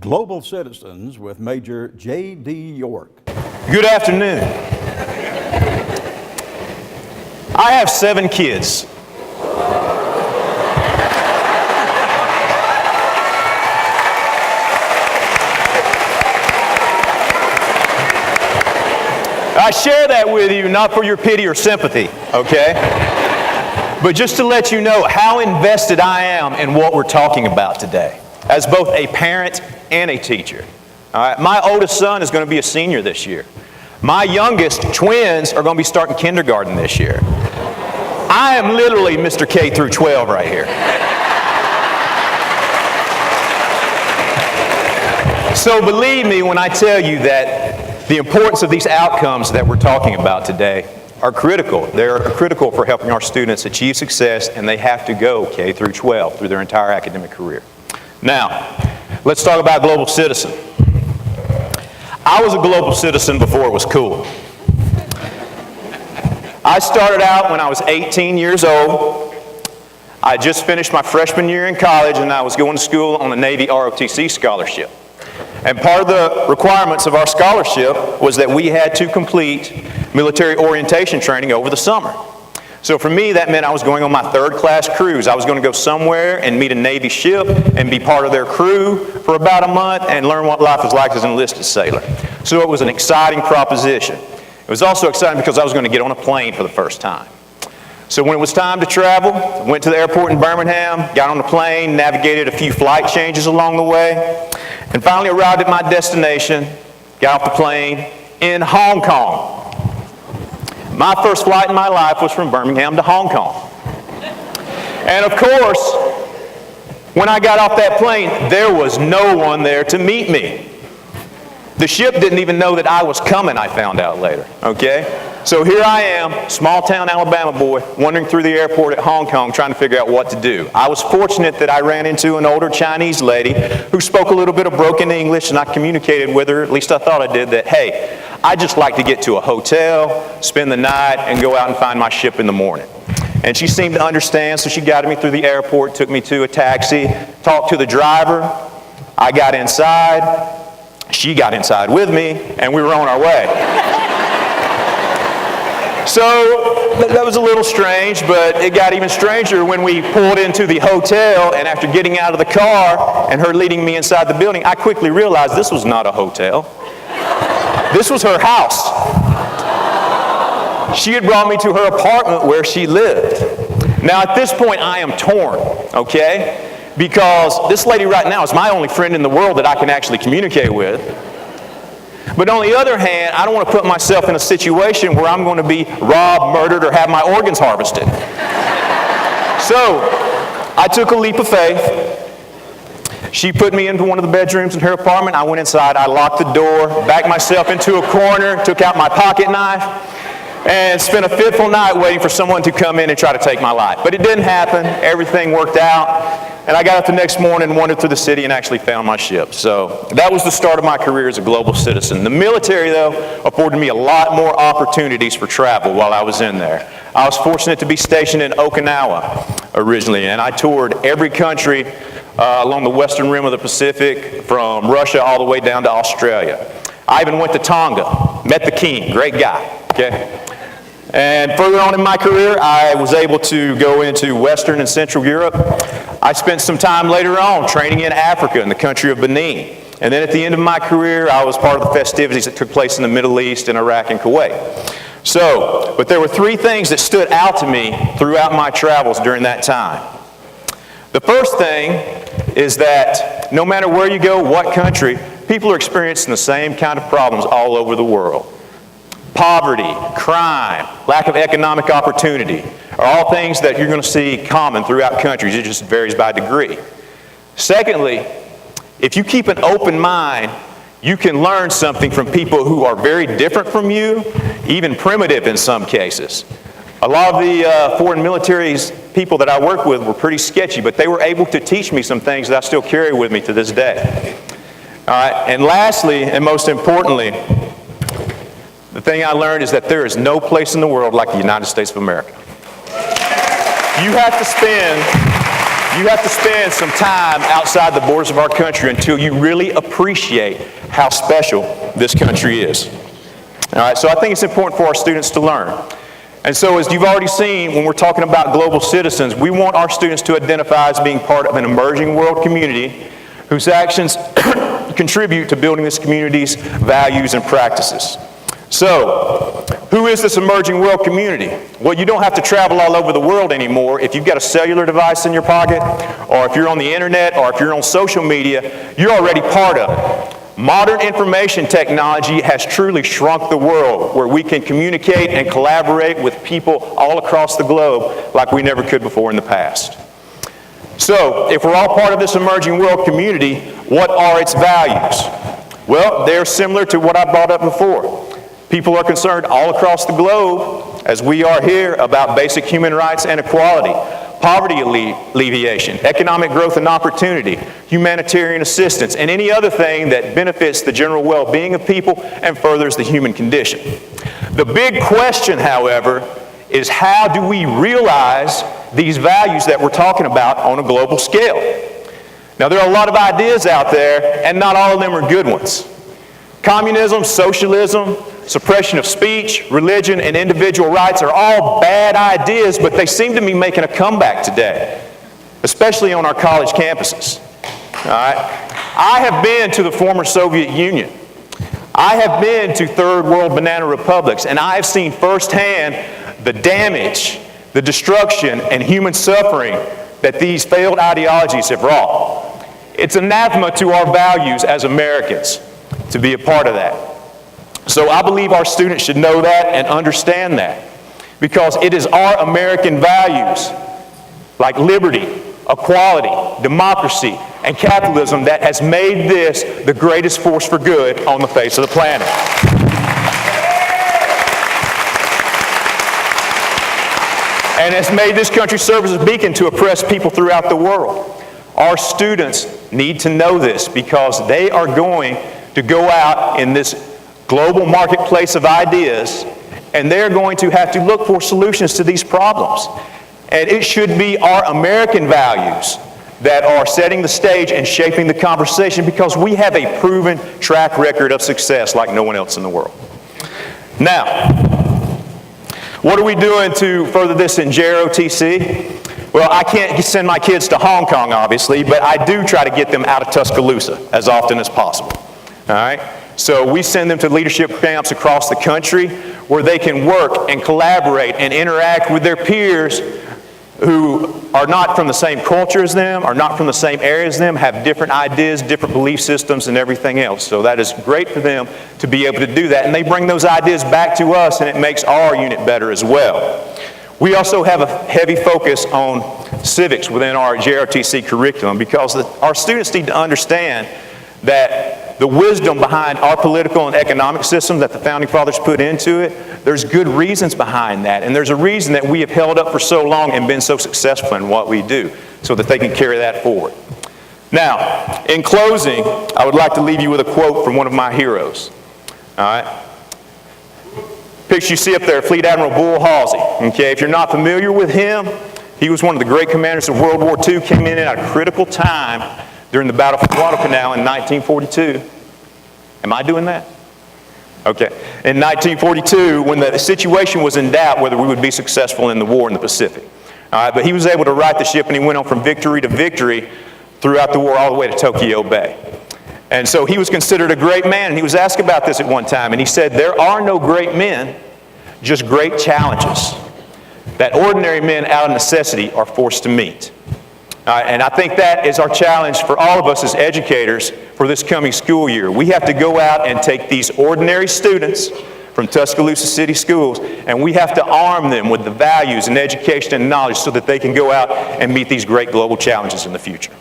Global Citizens with Major J.D. York. Good afternoon. I have 7 kids. I share that with you not for your pity or sympathy, okay? But just to let you know how invested I am in what we're talking about today, as both a parent and a teacher. All right? My oldest son is going to be a senior this year. My youngest twins are going to be starting kindergarten this year. I am literally Mr. K through 12 right here. So believe me when I tell you that the importance of these outcomes that we're talking about today are critical. They're critical for helping our students achieve success, and they have to go K through 12 through their entire academic career. Now, let's talk about global citizen. I was a global citizen before it was cool. I started out when I was 18 years old. I just finished my freshman year in college, and I was going to school on a Navy ROTC scholarship. And part of the requirements of our scholarship was that we had to complete military orientation training over the summer. So for me, that meant I was going on my 3rd class cruise. I was going to go somewhere and meet a Navy ship and be part of their crew for about a month and learn what life was like as an enlisted sailor. So it was an exciting proposition. It was also exciting because I was going to get on a plane for the first time. So when it was time to travel, I went to the airport in Birmingham, got on the plane, navigated a few flight changes along the way, and finally arrived at my destination, got off the plane in Hong Kong. My first flight in my life was from Birmingham to Hong Kong. And of course, when I got off that plane, there was no one there to meet me. The ship didn't even know that I was coming, I found out later, okay? So here I am, small town Alabama boy, wandering through the airport at Hong Kong trying to figure out what to do. I was fortunate that I ran into an older Chinese lady who spoke a little bit of broken English, and I communicated with her, at least I thought I did, that, hey, I'd just like to get to a hotel, spend the night, and go out and find my ship in the morning. And she seemed to understand, so she guided me through the airport, took me to a taxi, talked to the driver. I got inside, she got inside with me, and we were on our way. So that was a little strange, but it got even stranger when we pulled into the hotel, and after getting out of the car and her leading me inside the building, I quickly realized this was not a hotel. This was her house. She had brought me to her apartment where she lived. Now at this point I am torn, okay? Because this lady right now is my only friend in the world that I can actually communicate with. But on the other hand, I don't want to put myself in a situation where I'm going to be robbed, murdered, or have my organs harvested. So, I took a leap of faith. She put me into one of the bedrooms in her apartment. I went inside, I locked the door, backed myself into a corner, took out my pocket knife, and spent a fitful night waiting for someone to come in and try to take my life. But it didn't happen. Everything worked out. And I got up the next morning and wandered through the city and actually found my ship. So that was the start of my career as a global citizen. The military, though, afforded me a lot more opportunities for travel while I was in there. I was fortunate to be stationed in Okinawa originally, and I toured every country along the western rim of the Pacific, from Russia all the way down to Australia. I even went to Tonga, met the king, great guy, okay? And further on in my career, I was able to go into Western and Central Europe. I spent some time later on training in Africa in the country of Benin. And then at the end of my career, I was part of the festivities that took place in the Middle East, in Iraq, and Kuwait. But there were 3 things that stood out to me throughout my travels during that time. The first thing is that no matter where you go, what country, people are experiencing the same kind of problems all over the world. Poverty, crime, lack of economic opportunity are all things that you're going to see common throughout countries. It just varies by degree. Secondly, if you keep an open mind, you can learn something from people who are very different from you, even primitive in some cases. A lot of the foreign military people that I work with were pretty sketchy, but they were able to teach me some things that I still carry with me to this day. All right, and lastly, and most importantly, the thing I learned is that there is no place in the world like the United States of America. You You have to spend some time outside the borders of our country until you really appreciate how special this country is. All right, so I think it's important for our students to learn. And so as you've already seen, when we're talking about global citizens, we want our students to identify as being part of an emerging world community whose actions contribute to building this community's values and practices. So, who is this emerging world community? Well, you don't have to travel all over the world anymore. If you've got a cellular device in your pocket, or if you're on the internet, or if you're on social media, you're already part of it. Modern information technology has truly shrunk the world, where we can communicate and collaborate with people all across the globe like we never could before in the past. So, if we're all part of this emerging world community, what are its values? Well, they're similar to what I brought up before. People are concerned all across the globe, as we are here, about basic human rights and equality, poverty alleviation, economic growth and opportunity, humanitarian assistance, and any other thing that benefits the general well-being of people and furthers the human condition. The big question, however, is how do we realize these values that we're talking about on a global scale? Now, there are a lot of ideas out there, and not all of them are good ones. Communism, socialism, suppression of speech, religion, and individual rights are all bad ideas, but they seem to be making a comeback today, especially on our college campuses. All right? I have been to the former Soviet Union. I have been to third world banana republics, and I have seen firsthand the damage, the destruction, and human suffering that these failed ideologies have wrought. It's anathema to our values as Americans to be a part of that. So I believe our students should know that and understand that, because it is our American values, like liberty, equality, democracy, and capitalism, that has made this the greatest force for good on the face of the planet. And has made this country serve as a beacon to oppress people throughout the world. Our students need to know this, because they are going to go out in this global marketplace of ideas, and they're going to have to look for solutions to these problems. And it should be our American values that are setting the stage and shaping the conversation, because we have a proven track record of success like no one else in the world. Now, what are we doing to further this in JROTC? Well, I can't send my kids to Hong Kong, obviously, but I do try to get them out of Tuscaloosa as often as possible. All right? So we send them to leadership camps across the country where they can work and collaborate and interact with their peers who are not from the same culture as them, are not from the same area as them, have different ideas, different belief systems, and everything else. So that is great for them to be able to do that. And they bring those ideas back to us, and it makes our unit better as well. We also have a heavy focus on civics within our JROTC curriculum, because our students need to understand that the wisdom behind our political and economic system that the Founding Fathers put into it, there's good reasons behind that. And there's a reason that we have held up for so long and been so successful in what we do, so that they can carry that forward. Now, in closing, I would like to leave you with a quote from one of my heroes. All right? Picture you see up there, Fleet Admiral Bull Halsey. Okay, if you're not familiar with him, he was one of the great commanders of World War II, came in at a critical time during the Battle for Guadalcanal in 1942. Am I doing that? Okay. In 1942, when the situation was in doubt whether we would be successful in the war in the Pacific. All right, but he was able to right the ship, and he went on from victory to victory throughout the war all the way to Tokyo Bay. And so he was considered a great man, and he was asked about this at one time, and he said, "There are no great men, just great challenges that ordinary men out of necessity are forced to meet." And I think that is our challenge for all of us as educators for this coming school year. We have to go out and take these ordinary students from Tuscaloosa City Schools, and we have to arm them with the values and education and knowledge so that they can go out and meet these great global challenges in the future.